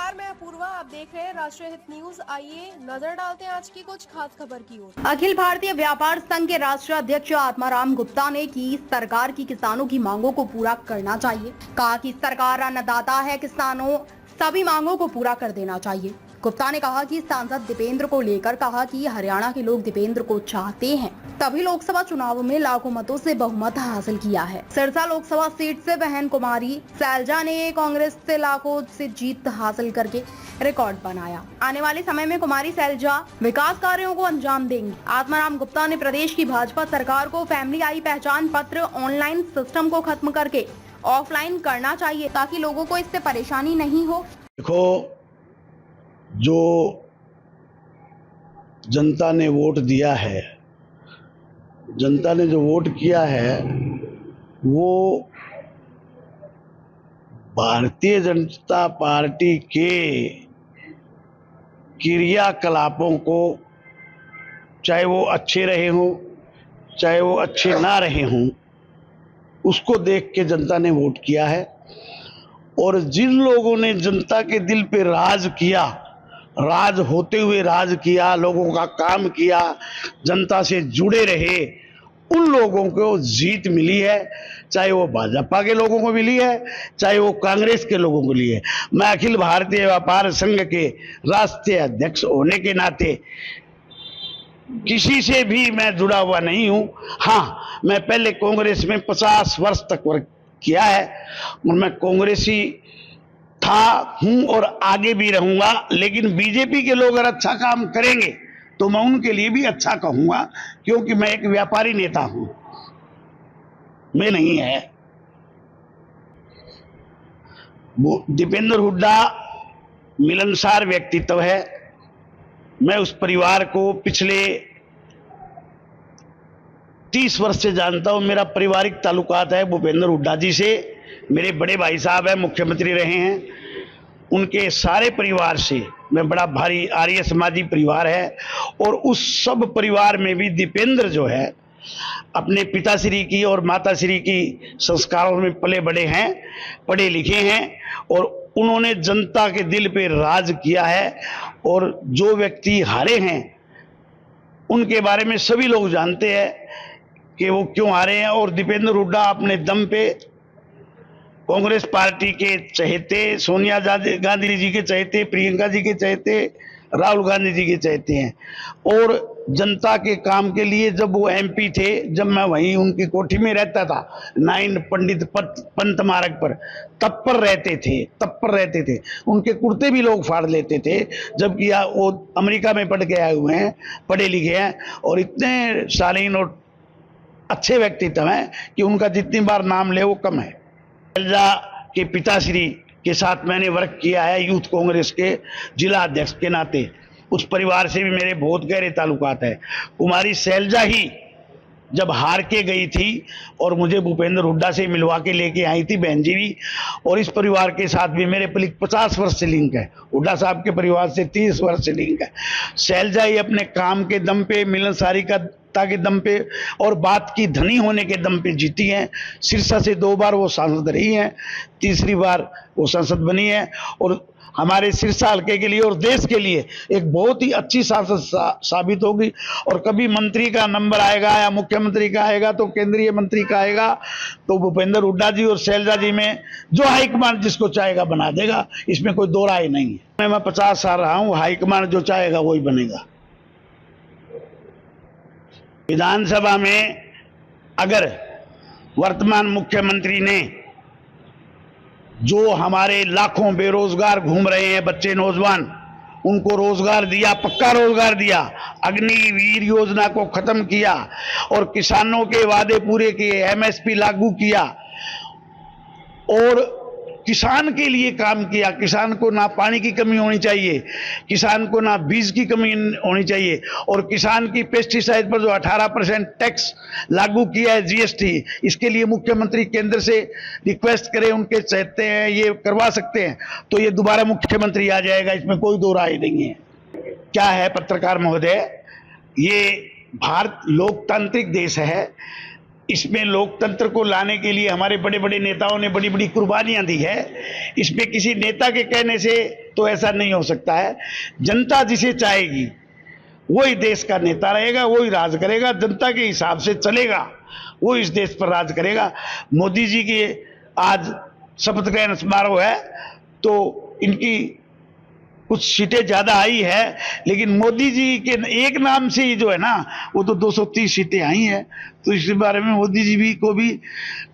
नमस्कार, मैं अपूर्वा। आप देख रहे हैं राष्ट्रीय हित न्यूज। आइए नजर डालते हैं आज की कुछ खास खबर की ओर। अखिल भारतीय व्यापार संघ के राष्ट्रीय अध्यक्ष आत्माराम गुप्ता ने की सरकार की किसानों की मांगों को पूरा करना चाहिए। कहा कि सरकार अन्नदाता है, किसानों सभी मांगों को पूरा कर देना चाहिए। गुप्ता ने कहा कि सांसद दीपेंद्र को लेकर कहा कि हरियाणा के लोग दीपेंद्र को चाहते हैं, तभी लोकसभा चुनाव में लाखों मतों से बहुमत हासिल किया है। सिरसा लोकसभा सीट से बहन कुमारी सैलजा ने कांग्रेस से लाखों से जीत हासिल करके रिकॉर्ड बनाया। आने वाले समय में कुमारी सैलजा विकास कार्यों को अंजाम देंगी। आत्माराम गुप्ता ने प्रदेश की भाजपा सरकार को फैमिली आई पहचान पत्र ऑनलाइन सिस्टम को खत्म करके ऑफलाइन करना चाहिए, ताकि लोगों को इससे परेशानी नहीं हो। देखो, जो जनता ने वोट दिया है, जनता ने जो वोट किया है, वो भारतीय जनता पार्टी के क्रियाकलापों को, चाहे वो अच्छे रहे हों चाहे वो अच्छे ना रहे हों, उसको देख के जनता ने वोट किया है। और जिन लोगों ने जनता के दिल पे राज किया, राज होते हुए राज किया, लोगों का काम किया, जनता से जुड़े रहे, उन लोगों को जीत मिली है। चाहे वो भाजपा के लोगों को मिली है, चाहे वो कांग्रेस के लोगों को मिली है। मैं अखिल भारतीय व्यापार संघ के राष्ट्रीय अध्यक्ष होने के नाते किसी से भी मैं जुड़ा हुआ नहीं हूं। हाँ, मैं पहले कांग्रेस में 50 वर्ष तक वर्क किया है और मैं कांग्रेसी हूं और आगे भी रहूंगा। लेकिन बीजेपी के लोग अगर अच्छा काम करेंगे तो मैं उनके लिए भी अच्छा कहूंगा, क्योंकि मैं एक व्यापारी नेता हूं, मैं नहीं है। दीपेंद्र हुड्डा मिलनसार व्यक्तित्व है। मैं उस परिवार को पिछले 30 वर्ष से जानता हूं। मेरा पारिवारिक ताल्लुकात है भूपेंद्र हुड्डा जी से। मेरे बड़े भाई साहब हैं, मुख्यमंत्री रहे हैं, उनके सारे परिवार से मैं बड़ा भारी आर्य समाजी परिवार है। और उस सब परिवार में भी दीपेंद्र जो है, अपने पिताश्री की और माताश्री की संस्कारों में पले बड़े हैं, पढ़े लिखे हैं, और उन्होंने जनता के दिल पे राज किया है। और जो व्यक्ति हारे हैं उनके बारे में सभी लोग जानते हैं कि वो क्यों हारे हैं। और दीपेंद्र हुड्डा अपने दम पे कांग्रेस पार्टी के चहेते, सोनिया गांधी जी के चहेते, प्रियंका जी के चहेते, राहुल गांधी जी के चहेते हैं। और जनता के काम के लिए जब वो एमपी थे, जब मैं वहीं उनकी कोठी में रहता था, 9 पंडित पंत मार्ग पर, तब पर रहते थे। उनके कुर्ते भी लोग फाड़ लेते थे, जबकि वो अमेरिका में पढ़ के आए हुए हैं, पढ़े लिखे हैं, और इतने शालीन और अच्छे व्यक्तित्व हैं कि उनका जितनी बार नाम ले वो कम है। सैलजा के पिताश्री के साथ मैंने वर्क किया है यूथ कांग्रेस के जिला अध्यक्ष के नाते। उस परिवार से भी मेरे बहुत गहरे ताल्लुकात है। कुमारी सैलजा ही जब हार के गई थी और मुझे भूपेंद्र हुड्डा से मिलवा के लेके आई थी, बहन जी भी। और इस परिवार के साथ भी मेरे 50 वर्ष से लिंक है। हुड्डा साहब के परिवार से 30 वर्ष से लिंक है। सैलजा ही अपने काम के दम पे, मिलनसारी के दम पे और बात की धनी होने के दम पे जीती हैं। सिरसा से 2 बार वो सांसद रही हैं, तीसरी बार वो सांसद बनी है, और हमारे सिरसा हल्के के लिए और देश के लिए एक बहुत ही अच्छी सांसद साबित होगी। और कभी मंत्री का नंबर आएगा या मुख्यमंत्री का आएगा तो केंद्रीय मंत्री का आएगा, तो भूपेंद्र हुड्डा जी और सैलजा जी में जो हाईकमान जिसको चाहेगा बना देगा, इसमें कोई दो राय नहीं है। मैं 50 साल रहा हूं, हाईकमान जो चाहेगा वही बनेगा। विधानसभा में अगर वर्तमान मुख्यमंत्री ने जो हमारे लाखों बेरोजगार घूम रहे हैं बच्चे, नौजवान, उनको रोजगार दिया, पक्का रोजगार दिया, अग्निवीर योजना को खत्म किया और किसानों के वादे पूरे किए, एमएसपी लागू किया और किसान के लिए काम किया। किसान को ना पानी की कमी होनी चाहिए, किसान को ना बीज की कमी होनी चाहिए, और किसान की पेस्टिसाइड पर जो 18% टैक्स लागू किया है, जीएसटी, इसके लिए मुख्यमंत्री केंद्र से रिक्वेस्ट करें, उनके चाहते हैं ये करवा सकते हैं तो ये दोबारा मुख्यमंत्री आ जाएगा, इसमें कोई दो राय नहीं है। क्या है पत्रकार महोदय, ये भारत लोकतांत्रिक देश है। इसमें लोकतंत्र को लाने के लिए हमारे बड़े बड़े नेताओं ने बड़ी बड़ी कुर्बानियां दी है। इसमें किसी नेता के कहने से तो ऐसा नहीं हो सकता है। जनता जिसे चाहेगी वही देश का नेता रहेगा, वही राज करेगा, जनता के हिसाब से चलेगा, वो इस देश पर राज करेगा। मोदी जी के आज शपथ ग्रहण समारोह है तो इनकी कुछ सीटें ज्यादा आई है, लेकिन मोदी जी के एक नाम से ही जो है ना वो तो 230 सीटें आई हैं। तो इस बारे में मोदी जी भी को भी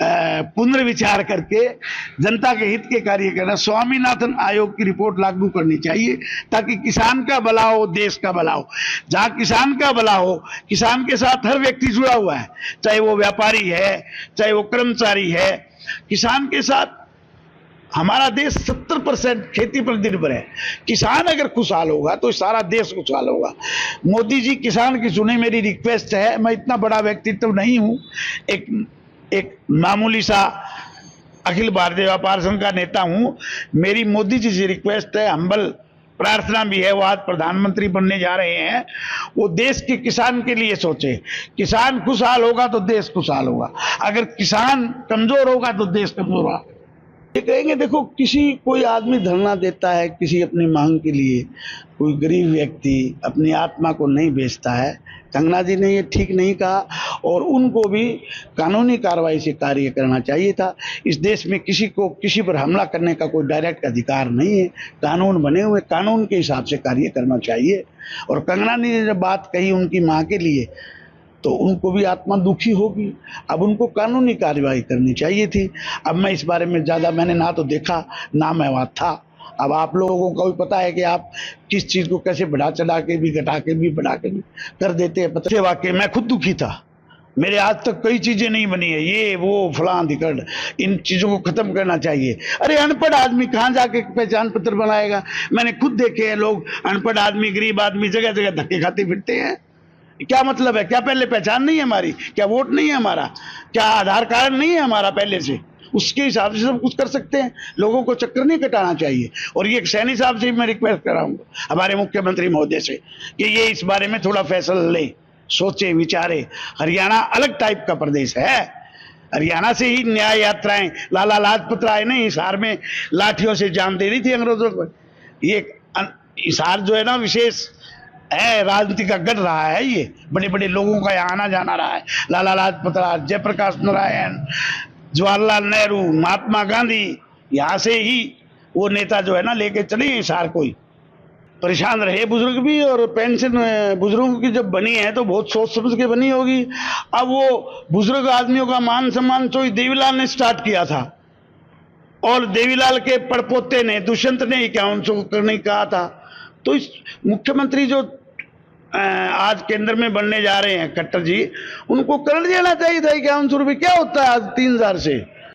पुनर्विचार करके जनता के हित के कार्य करना, स्वामीनाथन आयोग की रिपोर्ट लागू करनी चाहिए ताकि किसान का भला हो, देश का भला हो। जहां किसान का भला हो, किसान के साथ हर व्यक्ति जुड़ा हुआ है, चाहे वो व्यापारी है, चाहे वो कर्मचारी है। किसान के साथ हमारा देश 70% खेती पर निर्भर है। किसान अगर खुशहाल होगा तो सारा देश खुशहाल होगा। मोदी जी किसान की सुने, मेरी रिक्वेस्ट है, मैं इतना बड़ा व्यक्तित्व नहीं हूं, एक मामूली सा अखिल भारतीय व्यापार संघ का नेता हूं। मेरी मोदी जी से रिक्वेस्ट है, हम्बल प्रार्थना भी है, वो आज प्रधानमंत्री बनने जा रहे हैं, वो देश के किसान के लिए सोचे। किसान खुशहाल होगा तो देश खुशहाल होगा, अगर किसान कमजोर होगा तो देश कमजोर होगा। ये कहेंगे देखो, कोई आदमी धरना देता है किसी अपनी मांग के लिए, कोई गरीब व्यक्ति अपनी आत्मा को नहीं बेचता है। कंगना जी ने ये ठीक नहीं कहा और उनको भी कानूनी कार्रवाई से कार्य करना चाहिए था। इस देश में किसी को किसी पर हमला करने का कोई डायरेक्ट अधिकार नहीं है। कानून बने हुए, कानून के हिसाब से कार्य करना चाहिए। और कंगना जी ने जब बात कही उनकी माँ के लिए तो उनको भी आत्मा दुखी होगी। अब उनको कानूनी कार्रवाई करनी चाहिए थी। अब मैं इस बारे में ज़्यादा मैंने ना तो देखा ना मैं वहाँ था। अब आप लोगों को भी पता है कि आप किस चीज़ को कैसे बढ़ा चढ़ा के भी, घटा के भी, बढ़ा के भी कर देते हैं। पता वाकई मैं खुद दुखी था। मेरे आज तक कई चीज़ें नहीं बनी है, ये वो फलां दिक्कत, इन चीज़ों को ख़त्म करना चाहिए। अरे अनपढ़ आदमी कहाँ जाके पहचान पत्र बनाएगा? मैंने खुद देखे हैं लोग, अनपढ़ आदमी, गरीब आदमी जगह जगह धक्के खाते फिरते हैं। क्या मतलब है? क्या पहले पहचान नहीं है हमारी? क्या वोट नहीं है हमारा? क्या आधार कार्ड नहीं है हमारा पहले से? उसके हिसाब से सब कुछ कर सकते हैं। लोगों को चक्कर नहीं कटाना चाहिए। और ये सैनी साहब से मैं रिक्वेस्ट कराऊंगा, हमारे मुख्यमंत्री महोदय से, कि ये इस बारे में थोड़ा फैसला ले, सोचे विचारे। हरियाणा अलग टाइप का प्रदेश है। हरियाणा से ही न्याय यात्राएं, लाला लाजपत राय ने हिसार में लाठियों से जान दे रही थी अंग्रेजों को। ये हिसार जो है ना विशेष है, राजनीति का गढ़ रहा है। ये बड़े बड़े लोगों का यहाँ आना जाना रहा है। लाला लाजपत राय, जयप्रकाश नारायण, जवाहरलाल नेहरू, महात्मा गांधी, यहाँ से ही वो नेता जो है ना लेके चले हिसार को ही। परेशान रहे बुजुर्ग भी, और पेंशन बुजुर्गों की जब बनी है तो बहुत सोच समझ के बनी होगी। अब वो बुजुर्ग आदमियों का मान सम्मान तो देवीलाल ने स्टार्ट किया था, और देवीलाल के पड़पोते ने, दुष्यंत ने 51 करने कहा था। तो इस मुख्यमंत्री जो आज केंद्र में बनने जा रहे हैं खट्टर जी, उनको कर देना चाहिए था। 51 रुपये क्या होता है आज 3000 से?